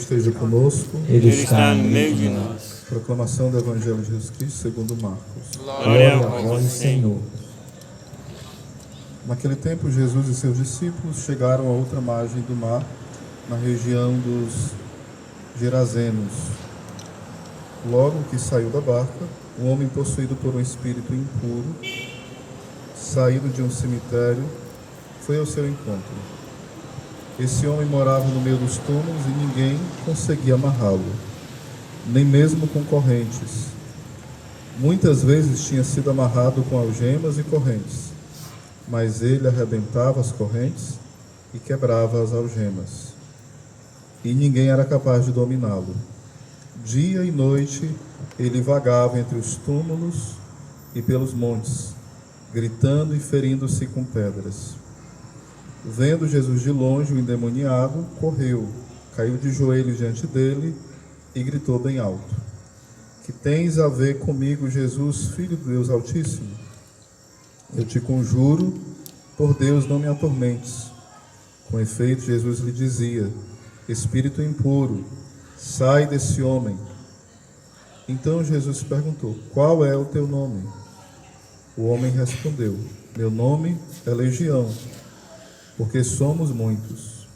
esteja conosco. Ele está no meio de nós. Proclamação do Evangelho de Jesus Cristo segundo Marcos. Glória a vós, Senhor. Naquele tempo, Jesus e seus discípulos chegaram a outra margem do mar, na região dos Gerazenos. Logo que saiu da barca, um homem possuído por um espírito impuro, saído de um cemitério, foi ao seu encontro. Esse homem morava no meio dos túmulos e ninguém conseguia amarrá-lo, nem mesmo com correntes. Muitas vezes tinha sido amarrado com algemas e correntes, mas ele arrebentava as correntes e quebrava as algemas, e ninguém era capaz de dominá-lo. Dia e noite ele vagava entre os túmulos e pelos montes, gritando e ferindo-se com pedras. Vendo Jesus de longe, o endemoniado correu, caiu de joelhos diante dele e gritou bem alto: Que tens a ver comigo, Jesus, Filho do Deus Altíssimo? Eu te conjuro, por Deus, não me atormentes. Com efeito, Jesus lhe dizia: Espírito impuro, sai desse homem. Então Jesus perguntou: Qual é o teu nome? O homem respondeu: Meu nome é Legião, porque somos muitos.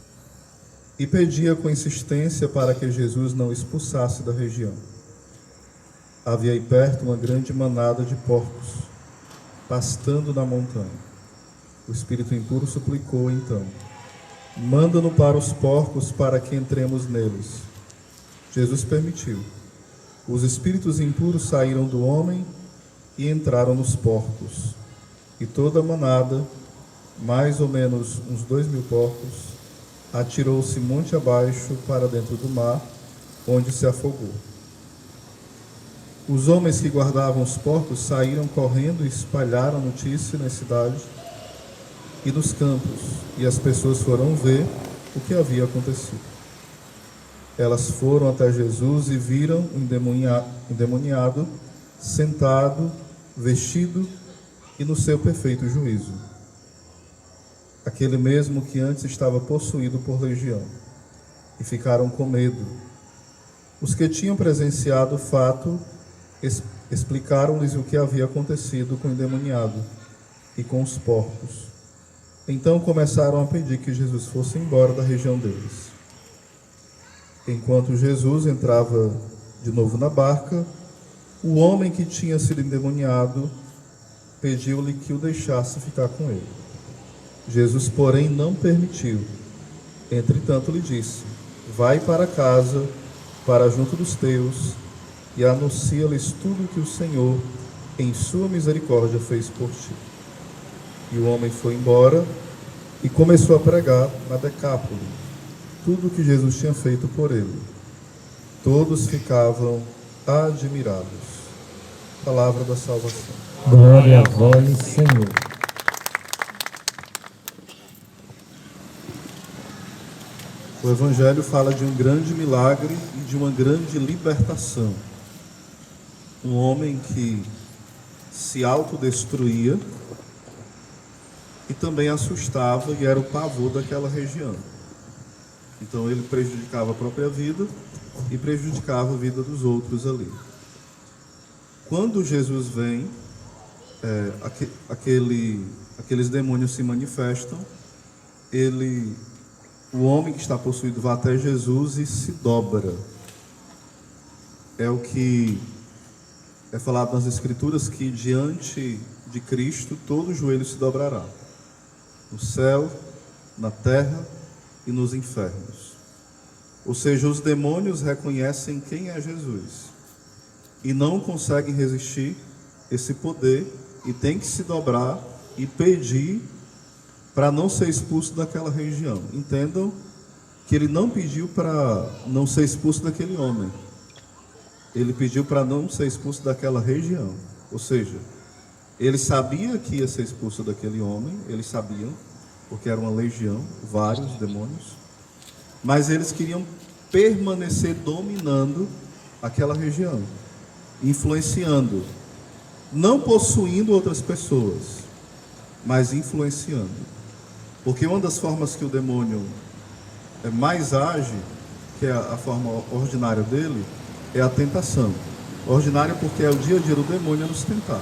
E pedia com insistência para que Jesus não expulsasse da região. Havia aí perto uma grande manada de porcos, pastando na montanha. O espírito impuro suplicou então: Manda-nos para os porcos para que entremos neles. Jesus permitiu. Os espíritos impuros saíram do homem e entraram nos porcos. E toda a manada, mais ou menos uns 2.000 porcos, atirou-se monte abaixo para dentro do mar, onde se afogou. Os homens que guardavam os porcos saíram correndo e espalharam a notícia na cidade e nos campos, e as pessoas foram ver o que havia acontecido. Elas foram até Jesus e viram o endemoniado sentado, vestido e no seu perfeito juízo, aquele mesmo que antes estava possuído por legião, e ficaram com medo. Os que tinham presenciado o fato explicaram-lhes o que havia acontecido com o endemoniado e com os porcos. Então começaram a pedir que Jesus fosse embora da região deles. Enquanto Jesus entrava de novo na barca, o homem que tinha sido endemoniado pediu-lhe que o deixasse ficar com ele. Jesus, porém, não permitiu. Entretanto, lhe disse: Vai para casa, para junto dos teus, e anuncia-lhes tudo o que o Senhor, em sua misericórdia, fez por ti. E o homem foi embora e começou a pregar na Decápole tudo o que Jesus tinha feito por ele. Todos ficavam admirados. Palavra da salvação. Glória a vós, Senhor. O Evangelho fala de um grande milagre e de uma grande libertação. Um homem que se autodestruía e também assustava, e era o pavor daquela região. Então ele prejudicava a própria vida e prejudicava a vida dos outros ali. Quando Jesus vem, aqueles demônios se manifestam, o homem que está possuído vai até Jesus e se dobra. É o que é falado nas Escrituras, que diante de Cristo todo joelho se dobrará, no céu, na terra e nos infernos. Ou seja, os demônios reconhecem quem é Jesus e não conseguem resistir esse poder, e tem que se dobrar e pedir para não ser expulso daquela região. Entendam que ele não pediu para não ser expulso daquele homem, ele pediu para não ser expulso daquela região. Ou seja, ele sabia que ia ser expulso daquele homem, eles sabiam, porque era uma legião, vários demônios, mas eles queriam permanecer dominando aquela região, influenciando, não possuindo outras pessoas, mas influenciando. Porque uma das formas que o demônio mais age, que é a forma ordinária dele, é a tentação. Ordinária porque é o dia a dia do demônio a nos tentar.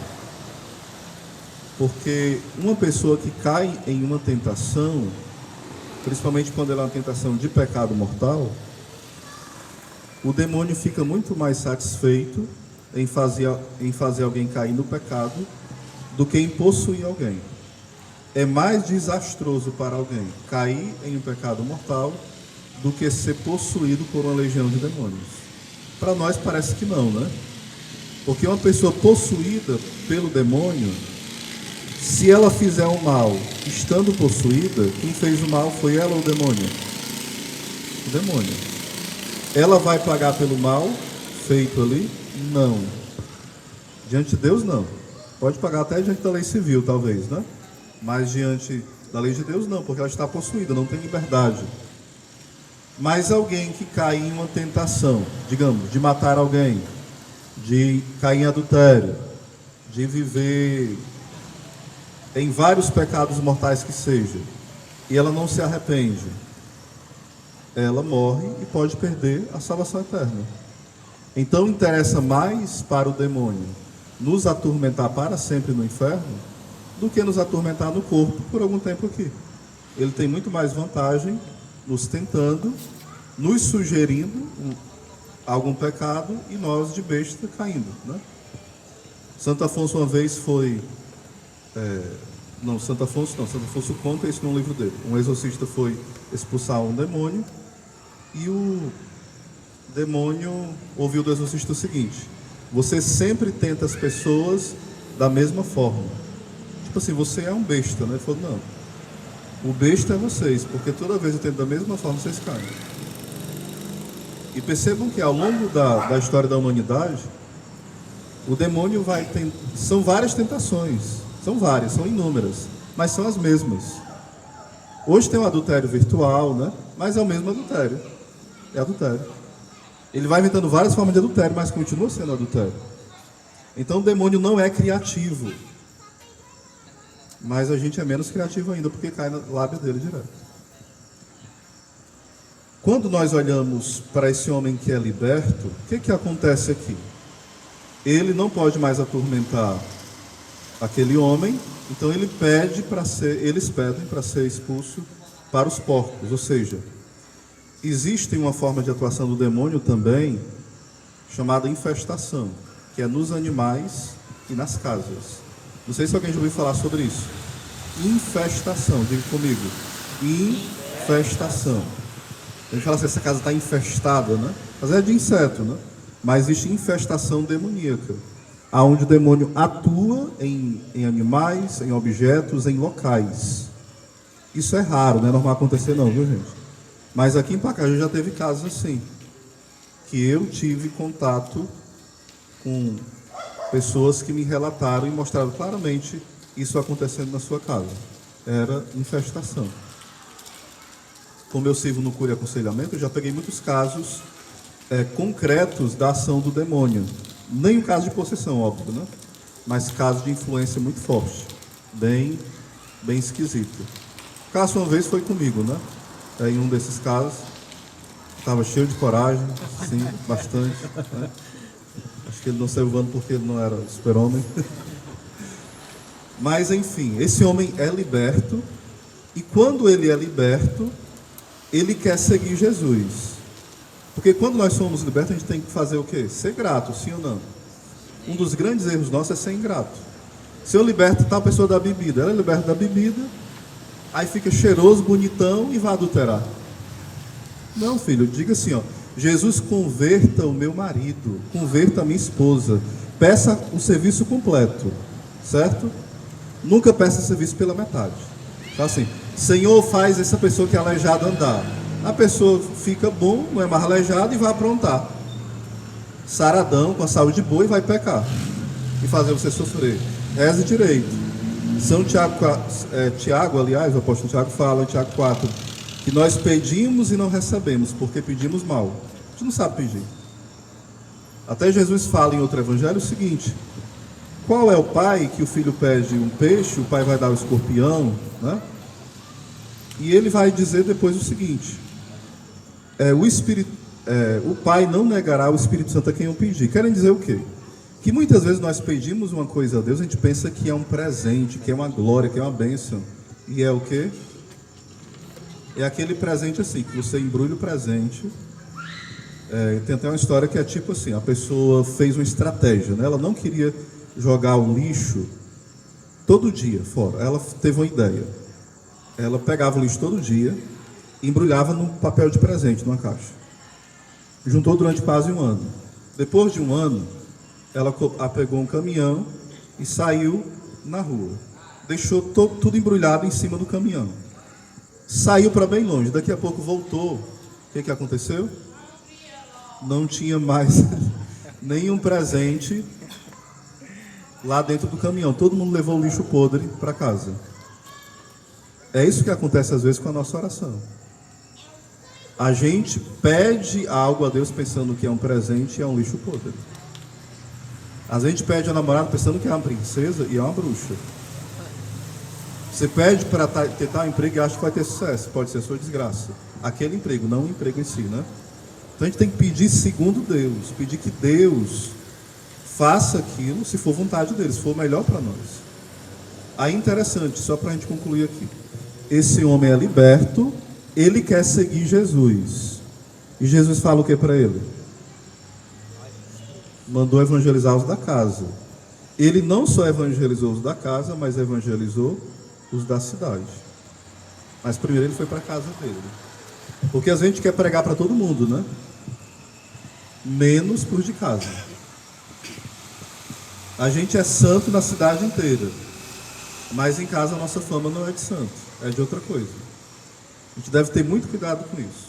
Porque uma pessoa que cai em uma tentação, principalmente quando ela é uma tentação de pecado mortal, o demônio fica muito mais satisfeito em fazer alguém cair no pecado do que em possuir alguém. É mais desastroso para alguém cair em um pecado mortal do que ser possuído por uma legião de demônios. Para nós parece que não, né? Porque uma pessoa possuída pelo demônio, se ela fizer o mal estando possuída, quem fez o mal foi ela ou o demônio? O demônio. Ela vai pagar pelo mal feito ali? Não. Diante de Deus, não. Pode pagar até diante da lei civil, talvez, né? Mas diante da lei de Deus, não, porque ela está possuída, não tem liberdade. Mas alguém que cai em uma tentação, digamos, de matar alguém, de cair em adultério, de viver em vários pecados mortais que seja, e ela não se arrepende, ela morre e pode perder a salvação eterna. Então interessa mais para o demônio nos atormentar para sempre no inferno do que nos atormentar no corpo por algum tempo aqui. Ele tem muito mais vantagem nos tentando, nos sugerindo algum pecado e nós de besta caindo, né? Santo Afonso uma vez foi... Santo Afonso conta isso num livro dele. Um exorcista foi expulsar um demônio e o demônio ouviu do exorcista o seguinte: você sempre tenta as pessoas da mesma forma. Tipo assim, você é um besta, né? Ele falou, não, o besta é vocês, porque toda vez eu tento da mesma forma, vocês caem. E percebam que ao longo da história da humanidade, o demônio são várias tentações, são várias, são inúmeras, mas são as mesmas. Hoje tem o adultério virtual, né? Mas é o mesmo adultério, é adultério. Ele vai inventando várias formas de adultério, mas continua sendo adultério. Então o demônio não é criativo, mas a gente é menos criativo ainda, porque cai na lábia dele direto. Quando nós olhamos para esse homem que é liberto, o que acontece aqui? Ele não pode mais atormentar aquele homem, então eles pedem para ser expulso para os porcos. Ou seja, existe uma forma de atuação do demônio também, chamada infestação, que é nos animais e nas casas. Não sei se alguém já ouviu falar sobre isso. Infestação, diga comigo. Infestação. A gente fala assim, essa casa está infestada, né? Mas é de inseto, né? Mas existe infestação demoníaca, onde o demônio atua em animais, em objetos, em locais. Isso é raro, não é normal acontecer não, viu gente? Mas aqui em Pacajá já teve casos assim, que eu tive contato com pessoas que me relataram e mostraram claramente isso acontecendo na sua casa. Era infestação. Como eu sirvo no cura e aconselhamento, eu já peguei muitos casos concretos da ação do demônio. Nem o caso de possessão, óbvio, né? Mas caso de influência muito forte. Bem esquisito. O caso uma vez foi comigo, né? Em um desses casos, estava cheio de coragem, sim, bastante, né? Acho que ele não saiu voando porque ele não era super-homem. Mas, enfim, esse homem é liberto. E quando ele é liberto, ele quer seguir Jesus. Porque quando nós somos libertos, a gente tem que fazer o quê? Ser grato, sim ou não? Um dos grandes erros nossos é ser ingrato. Se eu liberto tal pessoa da bebida, ela é liberta da bebida, aí fica cheiroso, bonitão e vai adulterar. Não, filho, diga assim, ó: Jesus, converta o meu marido, converta a minha esposa, peça o serviço completo, certo? Nunca peça serviço pela metade. Então assim, Senhor, faz essa pessoa que é aleijada andar. A pessoa fica bom, não é mais aleijada e vai aprontar. Saradão, com a saúde boa, e vai pecar e fazer você sofrer. Reze direito. São Tiago, aliás, o apóstolo Tiago fala em Tiago 4, que nós pedimos e não recebemos, porque pedimos mal. A gente não sabe pedir. Até Jesus fala em outro evangelho o seguinte: qual é o pai que o filho pede um peixe, o pai vai dar o escorpião, né? E ele vai dizer depois o seguinte: o Pai não negará o Espírito Santo a quem o pedir. Querem dizer o quê? Que muitas vezes nós pedimos uma coisa a Deus, a gente pensa que é um presente, que é uma glória, que é uma bênção. E é o quê? É aquele presente assim, que você embrulha o presente. Tem até uma história que é tipo assim, a pessoa fez uma estratégia, né? Ela não queria jogar o lixo todo dia fora. Ela teve uma ideia. Ela pegava o lixo todo dia e embrulhava num papel de presente, numa caixa. Juntou durante quase um ano. Depois de um ano, ela pegou um caminhão e saiu na rua. Deixou tudo embrulhado em cima do caminhão. Saiu para bem longe. Daqui a pouco voltou. O que aconteceu? Não tinha mais nenhum presente lá dentro do caminhão. Todo mundo levou o lixo podre para casa. É isso que acontece às vezes com a nossa oração. A gente pede algo a Deus pensando que é um presente e é um lixo podre. Às vezes a gente pede a namorada pensando que é uma princesa e é uma bruxa. Você pede para tentar um emprego e acha que vai ter sucesso. Pode ser a sua desgraça. Aquele emprego, não o emprego em si, né? Então a gente tem que pedir segundo Deus. Pedir que Deus faça aquilo se for vontade dele, se for melhor para nós. Aí interessante, só para a gente concluir aqui. Esse homem é liberto, ele quer seguir Jesus. E Jesus fala o que para ele? Mandou evangelizar os da casa. Ele não só evangelizou os da casa, mas evangelizou os da cidade. Mas primeiro ele foi para a casa dele. Porque a gente quer pregar para todo mundo, né? Menos para os de casa. A gente é santo na cidade inteira. Mas em casa a nossa fama não é de santo, é de outra coisa. A gente deve ter muito cuidado com isso.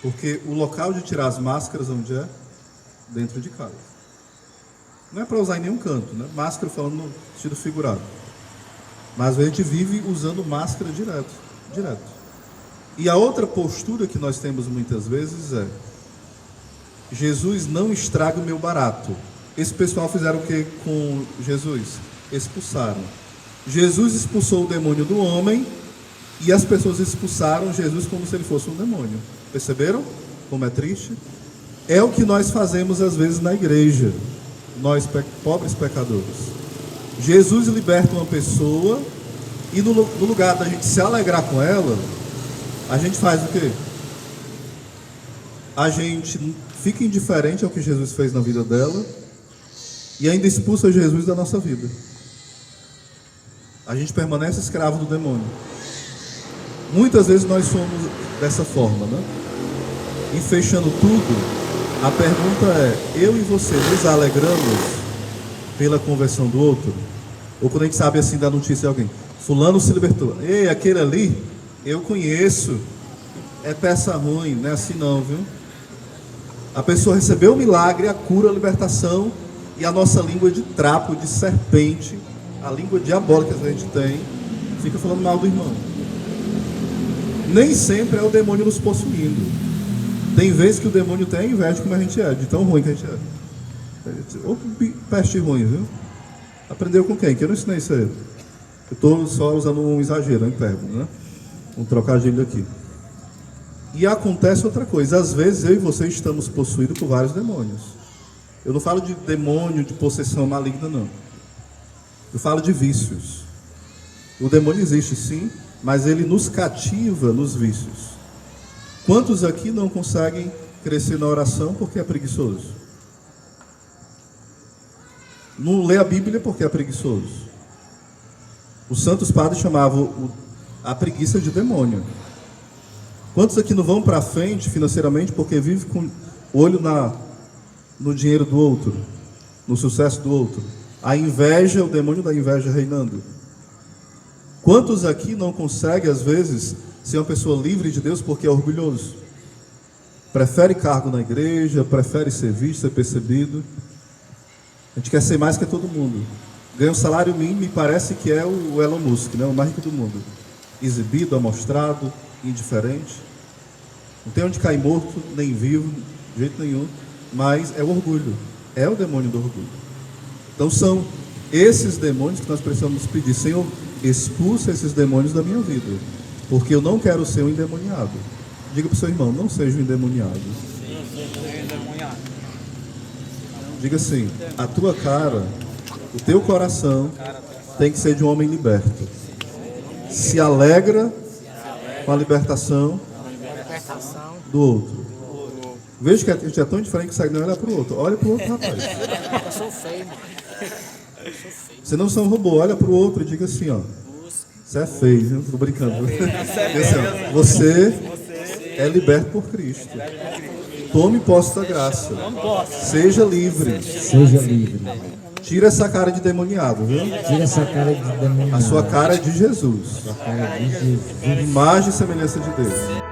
Porque o local de tirar as máscaras, onde é? Dentro de casa. Não é para usar em nenhum canto, né? Máscara falando no sentido figurado. Mas a gente vive usando máscara direto. E a outra postura que nós temos muitas vezes é: Jesus não estraga o meu barato. Esse pessoal fizeram o que com Jesus? Expulsaram. Jesus expulsou o demônio do homem e as pessoas expulsaram Jesus como se ele fosse um demônio. Perceberam como é triste? É o que nós fazemos às vezes na igreja, nós pobres pecadores. Jesus liberta uma pessoa e no lugar da gente se alegrar com ela, a gente faz o quê? A gente fica indiferente ao que Jesus fez na vida dela e ainda expulsa Jesus da nossa vida. A gente permanece escravo do demônio. Muitas vezes nós somos dessa forma, né? E fechando tudo, a pergunta é: eu e você nos alegramos pela conversão do outro? Ou quando a gente sabe assim da notícia de alguém: fulano se libertou. Ei, aquele ali, eu conheço. É peça ruim, não é assim não, viu? A pessoa recebeu o milagre, a cura, a libertação, e a nossa língua de trapo, de serpente, a língua diabólica que a gente tem, fica falando mal do irmão. Nem sempre é o demônio nos possuindo. Tem vezes que o demônio tem a inveja de como a gente é, de tão ruim que a gente é. Ou peste ruim, viu? Aprendeu com quem? Que eu não ensinei isso a ele. Eu estou só usando um exagero, um hipérbole, né? Um trocadilho aqui. E acontece outra coisa. Às vezes eu e você estamos possuídos por vários demônios. Eu não falo de demônio, de possessão maligna, não. Eu falo de vícios. O demônio existe sim, mas ele nos cativa nos vícios. Quantos aqui não conseguem crescer na oração porque é preguiçoso? Não lê a Bíblia porque é preguiçoso. Os santos padres chamavam a preguiça de demônio. Quantos aqui não vão para frente financeiramente porque vive com o olho no dinheiro do outro, no sucesso do outro? A inveja, o demônio da inveja reinando. Quantos aqui não conseguem, às vezes, ser uma pessoa livre de Deus porque é orgulhoso? Prefere cargo na igreja, prefere ser visto, ser percebido. A gente quer ser mais que todo mundo. Ganha um salário mínimo e parece que é o Elon Musk, né? O mais rico do mundo. Exibido, amostrado, indiferente. Não tem onde cair morto, nem vivo, de jeito nenhum. Mas é o orgulho. É o demônio do orgulho. Então são esses demônios que nós precisamos pedir: Senhor, expulsa esses demônios da minha vida, porque eu não quero ser um endemoniado. Diga para o seu irmão: não seja um endemoniado. Diga assim: a tua cara, o teu coração tem que ser de um homem liberto. Se alegra com a libertação do outro. Veja que a gente é tão diferente que sai não olhar para o outro. Olha para o outro, rapaz. Eu sou feio. Você não são robô, olha para o outro e diga assim, ó. Você é feio, viu? Tô brincando. Diga assim, ó, você é liberto por Cristo. Tome posse da graça. Seja livre. Seja livre. Tira essa cara de demoniado, viu? Tira essa cara de demônio. A sua cara é de Jesus. A cara de Jesus. Imagem e semelhança de Deus.